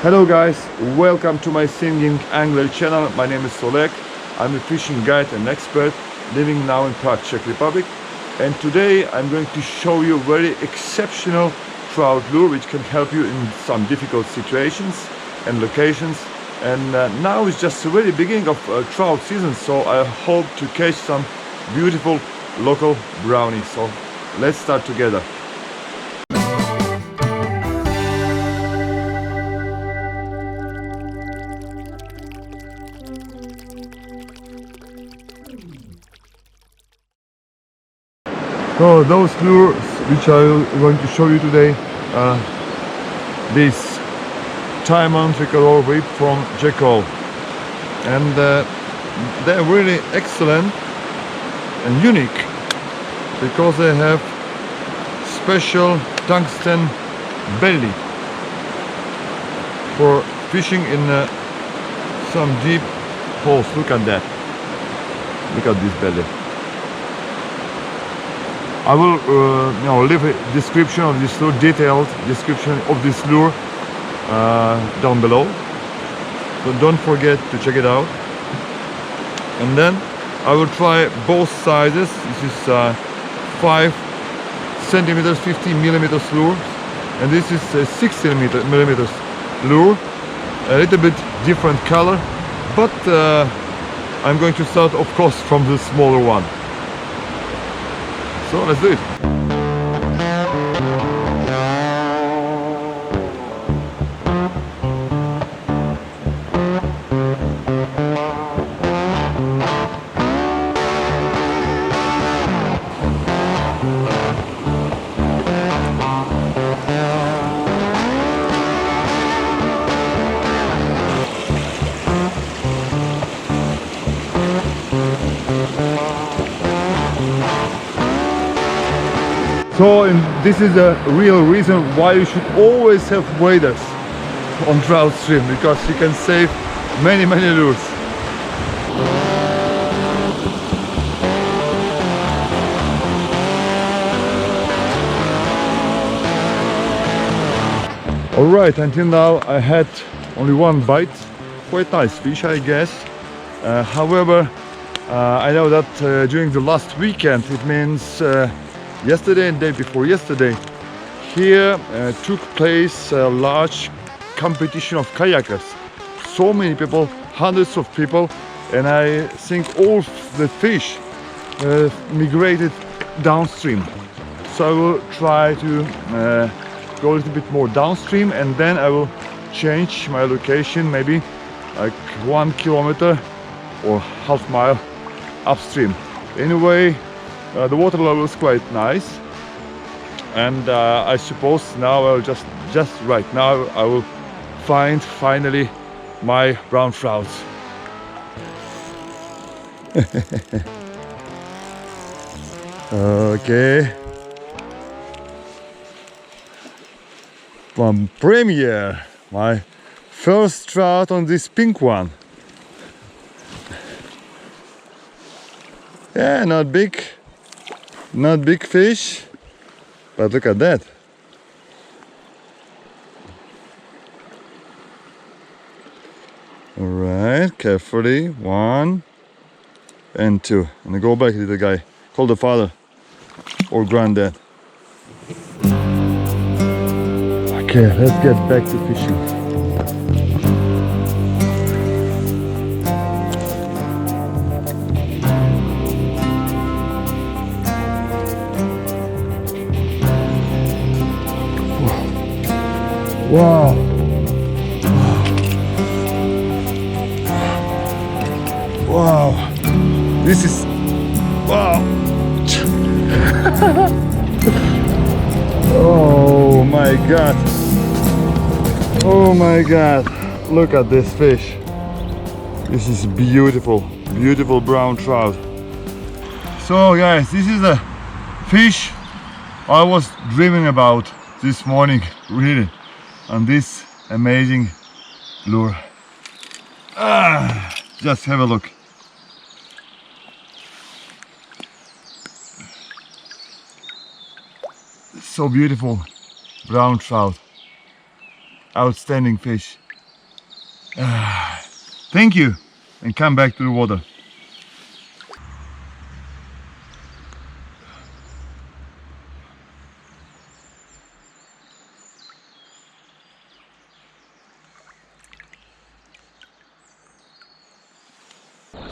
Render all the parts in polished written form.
Hello guys, welcome to my singing angler channel. My name is Oleg. I'm a fishing guide and expert living now in Prague, Czech Republic. And today I'm going to show you a very exceptional trout lure which can help you in some difficult situations and locations. And now is just the very beginning of trout season, so I hope to catch some beautiful local brownies. So let's start together. So those lures which I'm going to show you today, this Jackall Tricoroll VIB from Jackall, and they're really excellent and unique because they have special tungsten belly for fishing in some deep holes. Look at that, look at this belly. I will leave a description of this lure, detailed description of this lure down below, so don't forget to check it out. And then I will try both sizes. This is 5 centimeters 15 millimeters lure, and this is a 6 millimeters lure, a little bit different color, but I'm going to start of course from the smaller one. So let's do it. So this is a real reason why you should always have waders on trout stream, because you can save many lures. Alright, until now I had only one bite. Quite nice fish, I guess. However, I know that during the last weekend, it means yesterday and day before yesterday, here took place a large competition of kayakers. So many people, hundreds of people, and I think all the fish migrated downstream. So I will try to go a little bit more downstream, and then I will change my location, maybe like 1 kilometer or half mile upstream. Anyway, the water level is quite nice, and I suppose now I'll just right now I will find finally my brown trouts. Okay, one premiere, my first trout on this pink one. Yeah, not big fish, but look at that. All right, carefully, 1 and 2, and I go back to the guy. Call the father or granddad. Okay, let's get back to fishing. Wow. Wow. This is wow. Oh my god. Oh my god. Look at this fish. This is beautiful, beautiful brown trout. So guys, this is the fish I was dreaming about this morning, really. On this amazing lure. Just have a look. So beautiful, brown trout. Outstanding fish. Thank you, and come back to the water.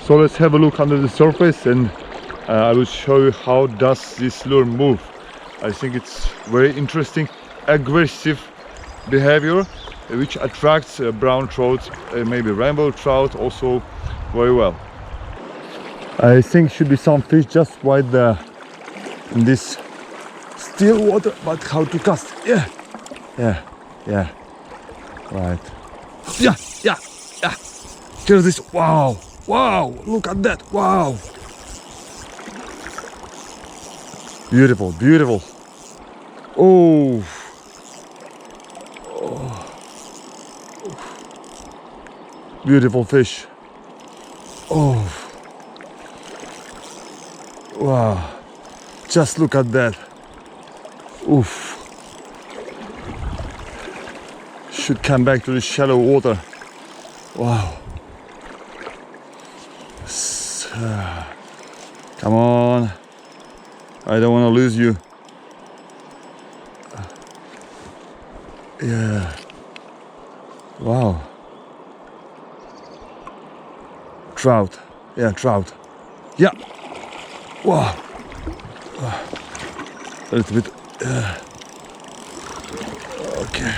So let's have a look under the surface, and I will show you how does this lure move. I think it's very interesting, aggressive behavior, which attracts brown trout, maybe rainbow trout also very well. I think should be some fish just right there in this still water, but how to cast? Yeah, right. Yeah. Here's this. Wow, look at that. Wow, beautiful. Oh. Beautiful fish. Oh, wow, just look at that. Oof. Should come back to the shallow water. Wow. Come on, I don't want to lose you. Yeah. Wow. Trout. Yeah, trout. Yeah. Wow. A little bit. Okay.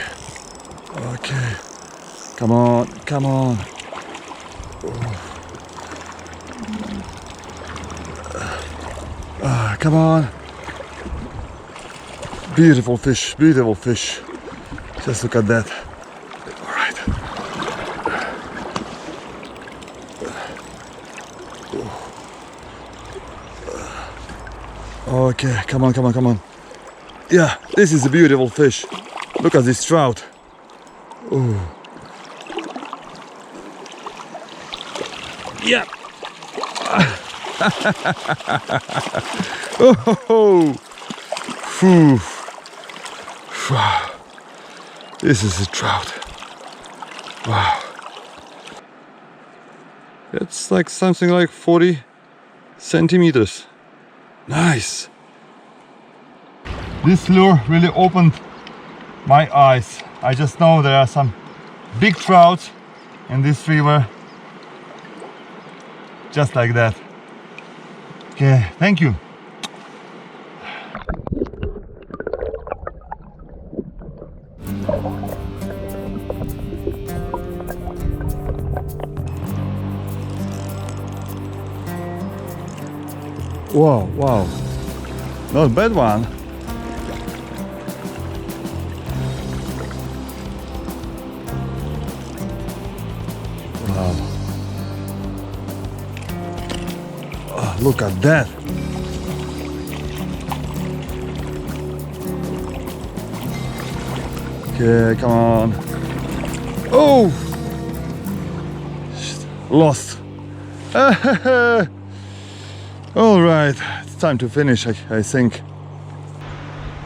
Come on. Come on. Beautiful fish. Just look at that. All right. Okay, come on. Yeah, this is a beautiful fish. Look at this trout. Oh. Yeah. Oh. Phew. This is a trout. Wow. It's like something like 40 centimeters. Nice. This lure really opened my eyes. I just know there are some big trouts in this river. Just like that. Okay, thank you. Wow. Not a bad one. Wow. Oh, look at that. Okay, come on. Oh! Lost. All right, it's time to finish, I think.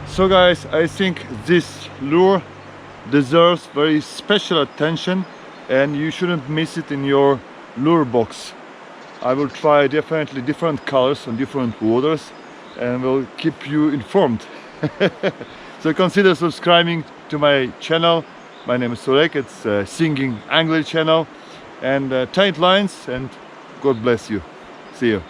So guys, I think this lure deserves very special attention and you shouldn't miss it in your lure box. I will try definitely different colors on different waters and will keep you informed. So consider subscribing to my channel. My name is Oleg, it's a singing angler channel, and tight lines, and God bless you. See you.